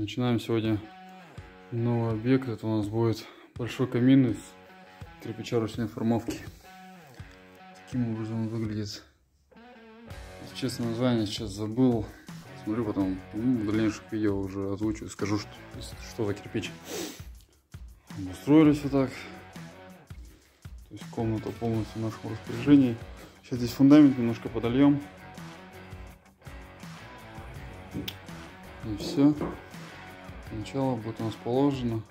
Начинаем сегодня новый объект. Это у нас будет большой камин из кирпича ручной формовки. Таким образом он выглядит. Честное название сейчас забыл. Смотрю потом в дальнейших видео уже озвучу, скажу, что за кирпич. Устроились вот так. То есть комната полностью в нашем распоряжении. Сейчас здесь фундамент немножко подольем. И все. Сначала будет у нас положено.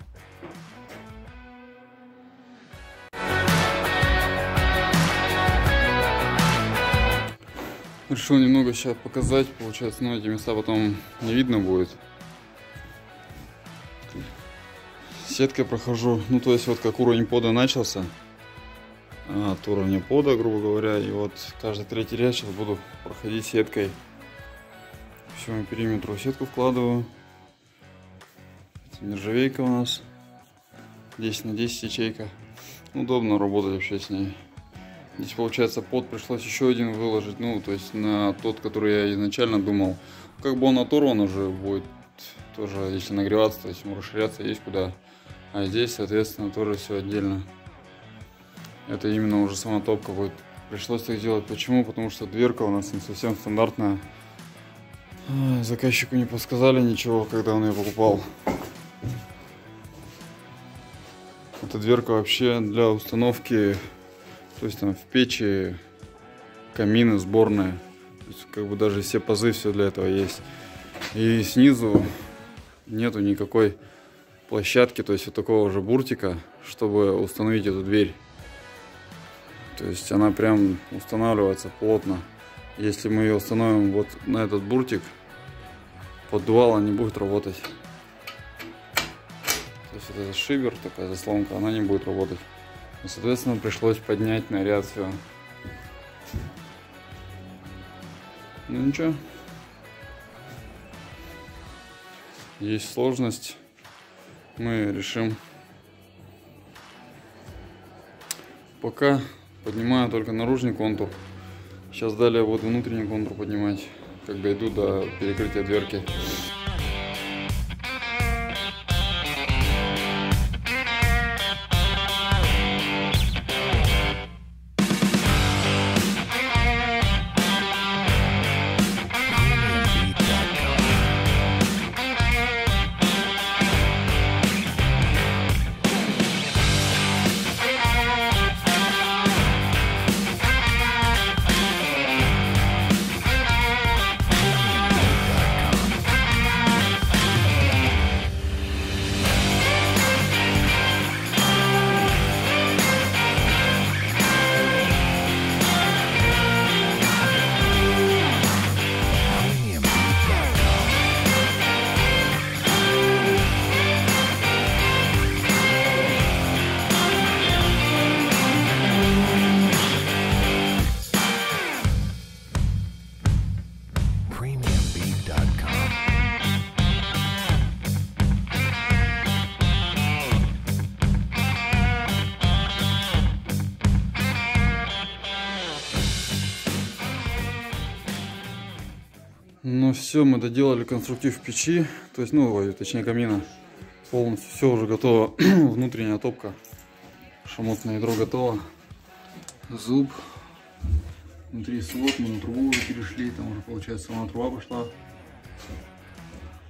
Решил немного сейчас показать, получается, но эти места потом не видно будет. Сеткой прохожу, ну то есть вот как уровень пода начался, от уровня пода, грубо говоря, и вот каждый третий ряд сейчас буду проходить сеткой. Всему периметру сетку вкладываю. Нержавейка у нас 10 на 10 ячейка. Удобно работать вообще с ней. Здесь получается под пришлось еще один выложить, ну то есть на тот, который я изначально думал. Как бы он оторван уже будет тоже, если нагреваться, то есть ему расширяться есть куда. А здесь, соответственно, тоже все отдельно. Это именно уже сама топка будет. Пришлось так делать. Почему? Потому что дверка у нас не совсем стандартная. Заказчику не подсказали ничего, когда он ее покупал. Эта дверка вообще для установки, то есть там в печи, камины сборные. То есть, как бы даже все пазы, все для этого есть. И снизу нету никакой площадки, то есть вот такого же буртика, чтобы установить эту дверь. То есть она прям устанавливается плотно. Если мы ее установим вот на этот буртик, поддувало не будет работать. То есть вот этот шибер, такая заслонка, она не будет работать. И, соответственно, пришлось поднять на ряд все. Ну ничего. Есть сложность. Мы решим. Пока поднимаю только наружный контур. Сейчас далее буду внутренний контур поднимать, когда иду до перекрытия дверки. Ну все, мы доделали конструктив печи, то есть, ну, точнее камина. Полностью все уже готово. Внутренняя топка, шамотное ядро готово. Зуб. Внутри свод, мы на трубу уже перешли, там уже получается сама труба пошла.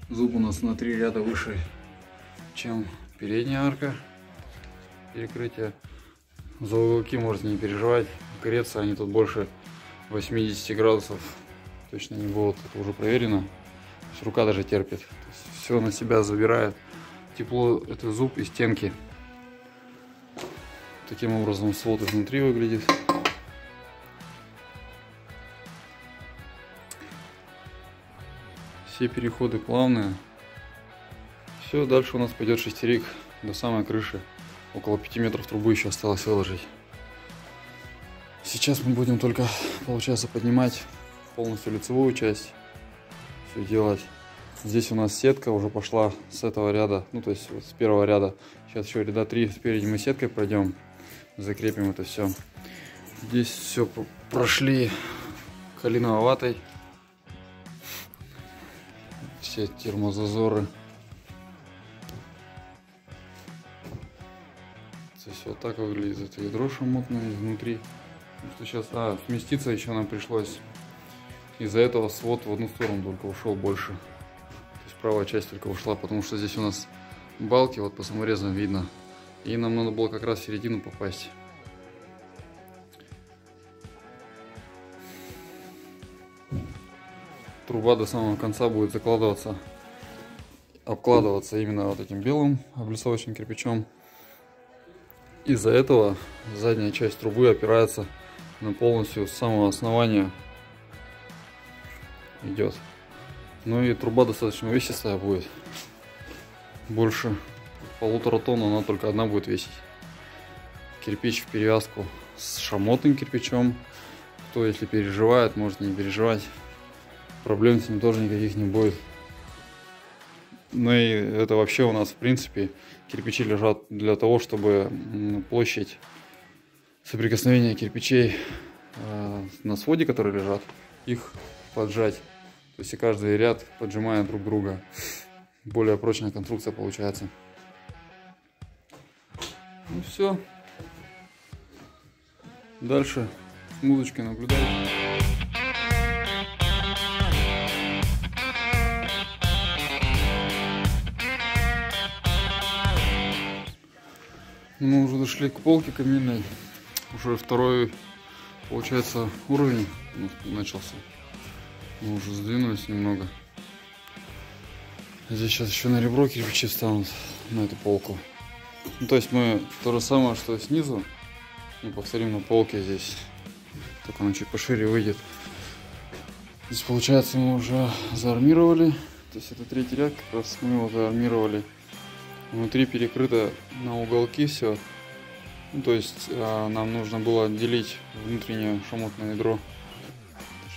Зуб у нас на 3 ряда выше, чем передняя арка. Перекрытие. За уголки можете не переживать, греться они тут больше 80 градусов. Точно не будут, это уже проверено. Рука даже терпит. Все на себя забирает. Тепло, это зуб и стенки. Таким образом свод изнутри выглядит. Все переходы плавные. Все, дальше у нас пойдет шестерик до самой крыши. Около 5 метров трубы еще осталось выложить. Сейчас мы будем только, получается, поднимать полностью лицевую часть, все делать. Здесь у нас сетка уже пошла с этого ряда, ну то есть вот с первого ряда. Сейчас еще ряда 3 спереди мы сеткой пройдем, закрепим это все. Здесь все прошли калиновой ватой, все термозазоры. вот так выглядит это ядро шамотное внутри. Потому что сейчас, сместиться еще нам пришлось. Из-за этого свод в одну сторону только ушел больше. То есть правая часть только ушла, потому что здесь у нас балки, вот по саморезам видно. И нам надо было как раз в середину попасть. Труба до самого конца будет закладываться, обкладываться именно вот этим белым облицовочным кирпичом. Из-за этого задняя часть трубы опирается на полностью с самого основания идет. Ну и труба достаточно увесистая будет. Больше 1,5 тонн, она только одна будет весить. Кирпич в перевязку с шамотным кирпичом. Кто, если переживает, может не переживать. Проблем с ним тоже никаких не будет. Ну и это вообще у нас, в принципе, кирпичи лежат для того, чтобы площадь соприкосновения кирпичей на своде, которые лежат, их поджать. То есть и каждый ряд поджимает друг друга. Более прочная конструкция получается. Ну все. Дальше с музычкой наблюдаем. Мы уже дошли к полке каминной. Уже второй, получается, уровень начался. Мы уже сдвинулись немного. Здесь сейчас еще на ребро кирпичи встанут на эту полку. Ну, то есть мы то же самое, что снизу, мы повторим на полке здесь. Только она чуть пошире выйдет. Здесь, получается, мы уже заармировали. То есть это третий ряд, как раз мы его заармировали. Внутри перекрыто на уголки все. Ну, то есть нам нужно было отделить внутреннее шамотное ядро.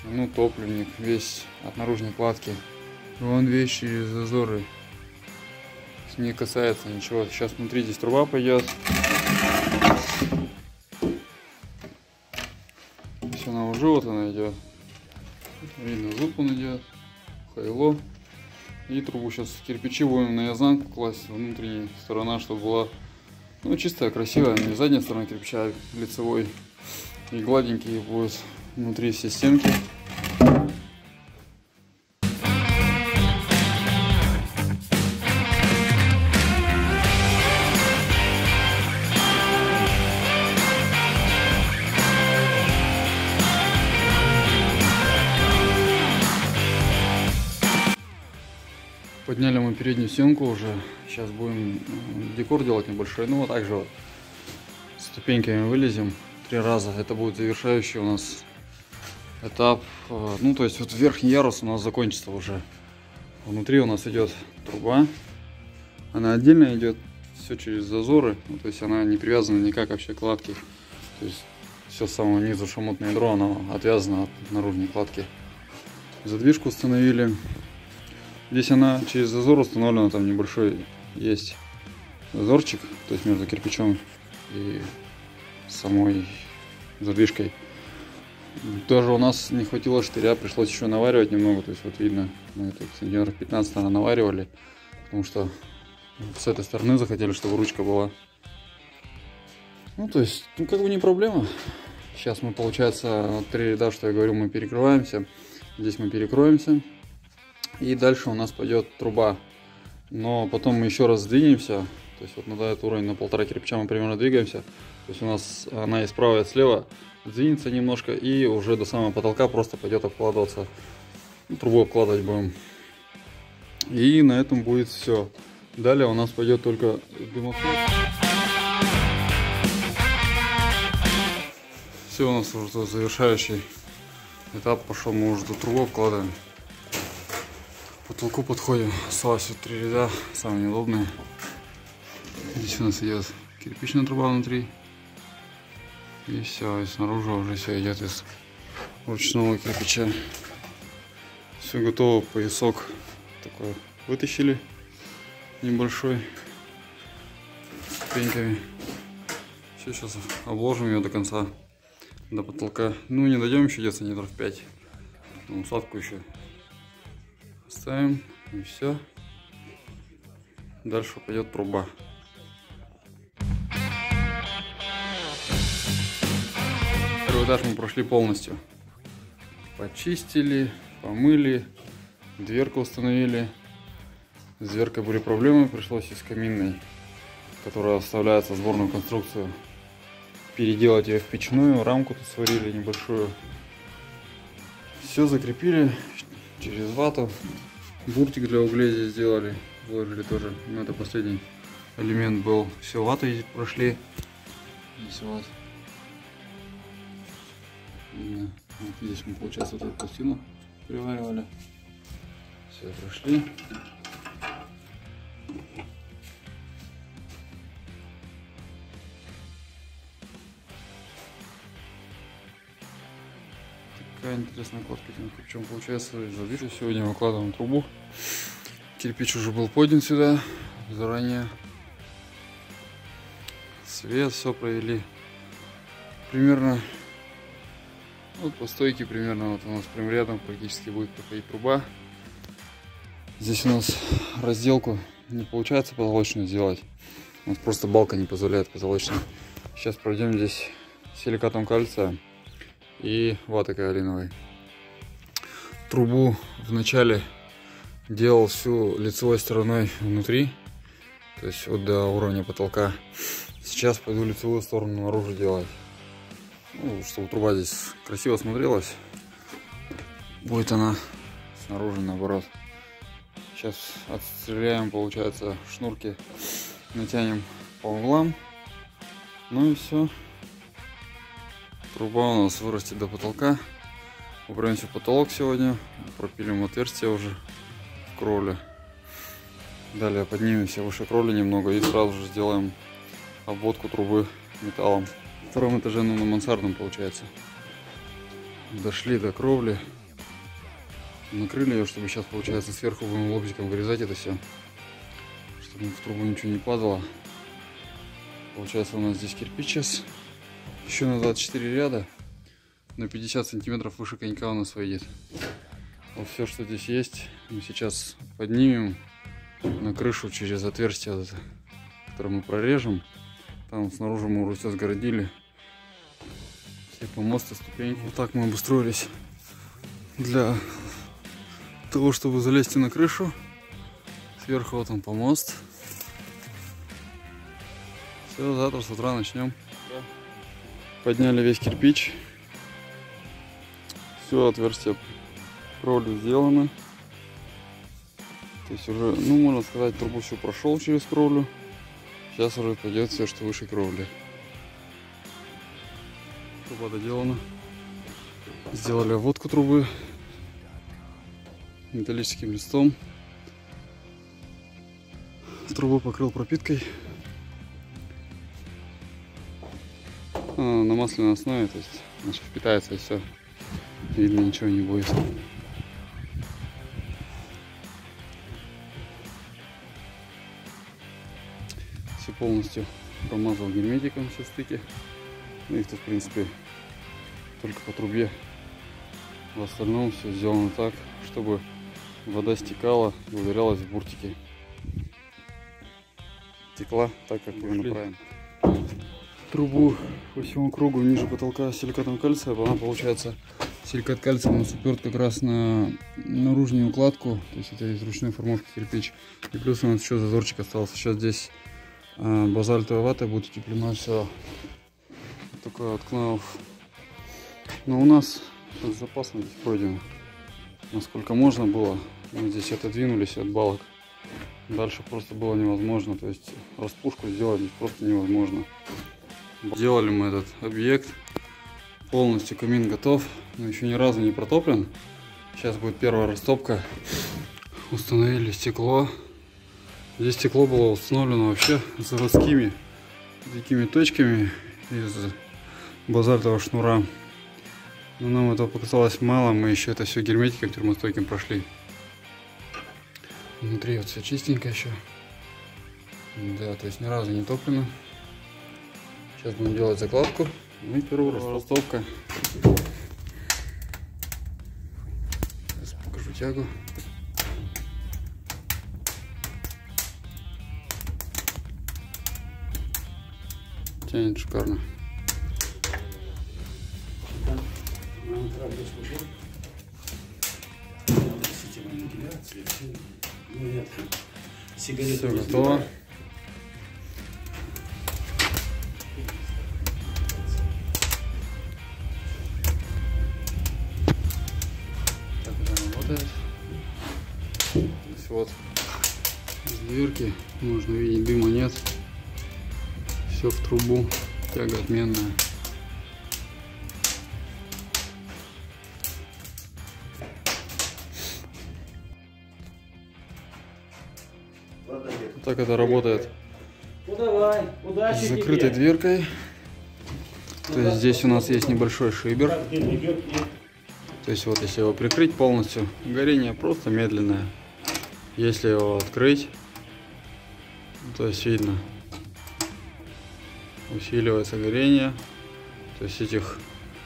Ну, топливник весь от наружной кладки. Вон вещи и зазоры. Не касается ничего. Сейчас внутри здесь труба пойдет. Здесь она уже вот она идет. Видно, зуб он идет. Хайло. И трубу сейчас кирпичи будем на язанку класть, внутренняя сторона, чтобы была, ну, чистая, красивая, не задняя сторона кирпича, а лицевой. И гладенькие будут внутри все стенки. Подняли мы переднюю стенку уже. Сейчас будем декор делать небольшой. Ну вот так же вот ступеньками вылезем 3 раза. Это будет завершающий у нас этап. Ну то есть вот верхний ярус у нас закончится уже. Внутри у нас идет труба. Она отдельно идет, все через зазоры. Ну, то есть она не привязана никак вообще к кладке. То есть все с самого низу шамотное ядро, оно отвязано от наружной кладки. Задвижку установили. Здесь она через зазор установлена, там небольшой есть зазорчик, то есть между кирпичом и самой задвижкой. Даже у нас не хватило штыря, пришлось еще наваривать немного, то есть вот видно, мы тут сантиметров 15 наваривали, потому что с этой стороны захотели, чтобы ручка была. Ну то есть, ну как бы не проблема. Сейчас мы, получается, вот 3 ряда, что я говорю, мы перекрываемся, здесь мы перекроемся. И дальше у нас пойдет труба. Но потом мы еще раз сдвинемся. То есть вот на этот уровень, на 1,5 кирпича мы примерно двигаемся. То есть у нас она и справа, и слева сдвинется немножко. И уже до самого потолка просто пойдет обкладываться. Трубу обкладывать будем. И на этом будет все. Далее у нас пойдет только дымоход. Все, у нас уже завершающий этап пошел. Мы уже до трубу обкладываем. К потолку подходим, осталось вот 3 ряда, самые неудобные. Здесь у нас идет кирпичная труба внутри. И все, и снаружи уже все идет из ручного кирпича. Все готово, поясок такой вытащили небольшой ступеньками. Все, сейчас обложим ее до конца, до потолка. Ну не дойдем еще где-то сантиметров 5, но усадку еще ставим, и все. Дальше пойдет труба. этаж мы прошли полностью. Почистили, помыли, дверку установили. С дверкой были проблемы, пришлось из каминной, которая вставляется в сборную конструкцию, переделать ее в печную, рамку тут сварили небольшую. Все закрепили через вату, буртик для углей здесь сделали, вложили тоже, но это последний элемент был. Все, ватой прошли. Здесь вот. Вот здесь мы, получается, вот эту пластину приваривали. Все, прошли. Такая интересная кладка. Причем, получается, завижу, сегодня выкладываем трубу. Кирпич уже был поднят сюда заранее. Свет, все провели. Примерно вот по стойке примерно вот у нас прям рядом практически будет проходить труба. Здесь у нас разделку не получается позолоченную сделать. У нас просто балка не позволяет позолоченной. Сейчас пройдем здесь силикатом кальция и ватой каолиновой. Трубу вначале делал всю лицевой стороной внутри, то есть вот до уровня потолка. Сейчас пойду лицевую сторону наружу делать. Ну, чтобы труба здесь красиво смотрелась. Будет она снаружи наоборот. Сейчас отстреляем, получается, шнурки, натянем по углам. Ну и все. Труба у нас вырастет до потолка. Упремся в потолок сегодня. Пропилим отверстие уже в кровле. Далее поднимемся выше кровли немного и сразу же сделаем обводку трубы металлом. На втором этаже, ну, на мансардном, получается. Дошли до кровли. Накрыли ее, чтобы сейчас, получается, сверху будем лобзиком вырезать это все. Чтобы в трубу ничего не падало. Получается, у нас здесь кирпич сейчас. Еще на 24 ряда. На 50 сантиметров выше конька у нас выйдет. Вот все, что здесь есть, мы сейчас поднимем на крышу через отверстие, вот это, которое мы прорежем. Там снаружи мы уже все сгородили. Все помосты, ступеньки. Вот так мы обустроились для того, чтобы залезть на крышу. Сверху вот он помост. Все, завтра с утра начнем. Подняли весь кирпич. Все, отверстия кровли сделаны. То есть уже, ну, можно сказать, трубу всю прошел через кровлю. Сейчас уже пойдет все, что выше кровли. Труба доделана. Сделали обводку трубы металлическим листом. Трубу покрыл пропиткой. На масляной основе, то есть значит, впитается и все. Видно, ничего не будет. Все полностью промазал герметиком все стыки. Ну, их-то, в принципе, только по трубе. В остальном все сделано так, чтобы вода стекала и ударялась в буртики. Текла так, как ее направим. Трубу по всему кругу ниже потолка силикатом кальция. Она, получается, силикат кальция у нас уперт как раз на наружную укладку. То есть это из ручной формовки кирпич. И плюс у нас еще зазорчик остался. Сейчас здесь базальтовая вата будет утеплено все. Такой вот кнауф. Но у нас с запасом здесь пройдено. Насколько можно было. Мы здесь отодвинулись от балок. Дальше просто было невозможно. То есть распушку сделать здесь просто невозможно. Делали мы этот объект. Полностью камин готов. Но еще ни разу не протоплен. Сейчас будет первая растопка. Установили стекло. Здесь стекло было установлено вообще заводскими такими точками из базальтового шнура. Но нам этого показалось мало. Мы еще это все герметиком термостойким прошли. Внутри вот все чистенько еще. Да, то есть ни разу не топлено. Сейчас будем делать закладку. Ну и первая растопка. Сейчас покажу тягу. Тянет шикарно. Все готово. Так это работает. То есть вот из дверки можно видеть, дыма нет. Все в трубу, тяга отменная. Вот так это работает. Ну давай, удачи С закрытой тебе. дверкой. То есть здесь у нас есть небольшой шибер. То есть вот если его прикрыть полностью, горение просто медленное. Если его открыть, то есть видно, усиливается горение. То есть этих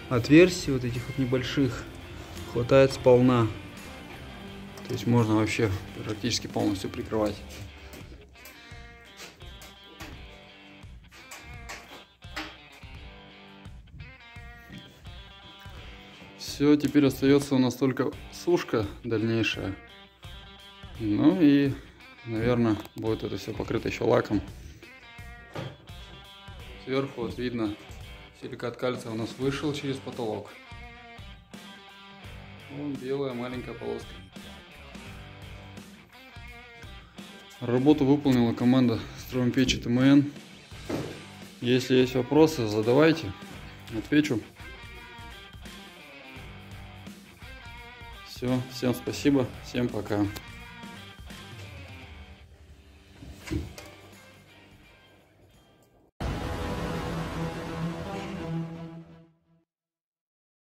отверстий, вот этих вот небольших, хватает сполна. То есть можно вообще практически полностью прикрывать. Все, теперь остается у нас только сушка дальнейшая. Ну и, наверное, будет это все покрыто еще лаком. Сверху вот видно, силикат кальция у нас вышел через потолок. Вон белая маленькая полоска. Работу выполнила команда «Строим печи ТМН». Если есть вопросы, задавайте, отвечу. Все, всем спасибо, всем пока.